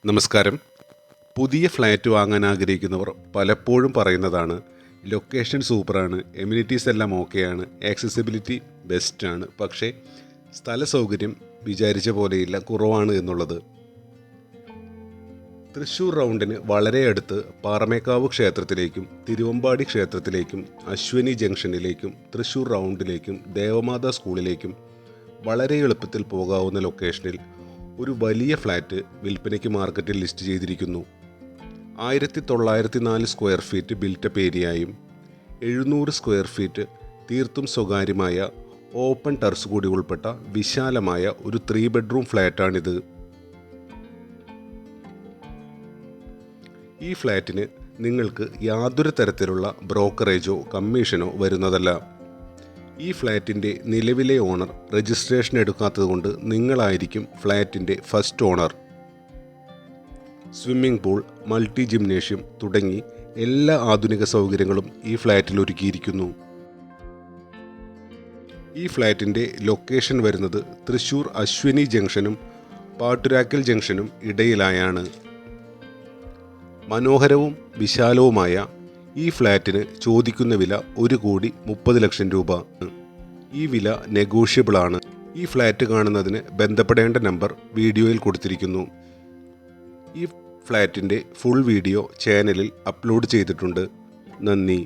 നമസ്കാരം. പുതിയ ഫ്ലാറ്റ് വാങ്ങാൻ ആഗ്രഹിക്കുന്നവർ പലപ്പോഴും പറയുന്നതാണ് ലൊക്കേഷൻ സൂപ്പറാണ്, എമ്യൂണിറ്റീസ് എല്ലാം ഓക്കെയാണ്, ആക്സസിബിലിറ്റി ബെസ്റ്റാണ്, പക്ഷേ സ്ഥല സൗകര്യം വിചാരിച്ച പോലെയില്ല, കുറവാണ് എന്നുള്ളത്. തൃശ്ശൂർ റൗണ്ടിന് വളരെ അടുത്ത് പാറമേക്കാവ് ക്ഷേത്രത്തിലേക്കും തിരുവമ്പാടി ക്ഷേത്രത്തിലേക്കും അശ്വനി ജംഗ്ഷനിലേക്കും തൃശ്ശൂർ റൗണ്ടിലേക്കും ദേവമാതാ സ്കൂളിലേക്കും വളരെ എളുപ്പത്തിൽ പോകാവുന്ന ലൊക്കേഷനിൽ ഒരു വലിയ ഫ്ലാറ്റ് വിൽപ്പനയ്ക്ക് മാർക്കറ്റിൽ ലിസ്റ്റ് ചെയ്തിരിക്കുന്നു. 1904 സ്ക്വയർ ഫീറ്റ് ബിൽറ്റപ്പ് ഏരിയയും 700 സ്ക്വയർ ഫീറ്റ് തീർത്തും സ്വകാര്യമായ ഓപ്പൺ ടെറസ് കൂടി ഉൾപ്പെട്ട വിശാലമായ ഒരു 3 ബെഡ്റൂം ഫ്ലാറ്റാണിത്. ഈ ഫ്ലാറ്റിന് നിങ്ങൾക്ക് യാതൊരു തരത്തിലുള്ള ബ്രോക്കറേജോ കമ്മീഷനോ വരുന്നതല്ല. ഈ ഫ്ലാറ്റിൻ്റെ നിലവിലെ ഓണർ രജിസ്ട്രേഷൻ എടുക്കാത്തതുകൊണ്ട് നിങ്ങളായിരിക്കും ഫ്ലാറ്റിൻ്റെ first owner. Swimming pool, multi gymnasium തുടങ്ങി എല്ലാ ആധുനിക സൗകര്യങ്ങളും ഈ ഫ്ലാറ്റിൽ ഒരുക്കിയിരിക്കുന്നു. ഈ ഫ്ലാറ്റിൻ്റെ ലൊക്കേഷൻ വരുന്നത് തൃശ്ശൂർ അശ്വനി ജംഗ്ഷനും പാട്ടുരാക്കൽ ജംഗ്ഷനും ഇടയിലായാണ്. മനോഹരവും വിശാലവുമായ ഈ ഫ്ലാറ്റിന് ചോദിക്കുന്ന വില 1,30,00,000 രൂപ. ഈ വില നെഗോഷ്യബിൾ ആണ്. ഈ ഫ്ലാറ്റ് കാണുന്നതിന് ബന്ധപ്പെടേണ്ട നമ്പർ വീഡിയോയിൽ കൊടുത്തിരിക്കുന്നു. ഈ ഫ്ലാറ്റിൻ്റെ ഫുൾ വീഡിയോ ചാനലിൽ അപ്ലോഡ് ചെയ്തിട്ടുണ്ട്. നന്ദി.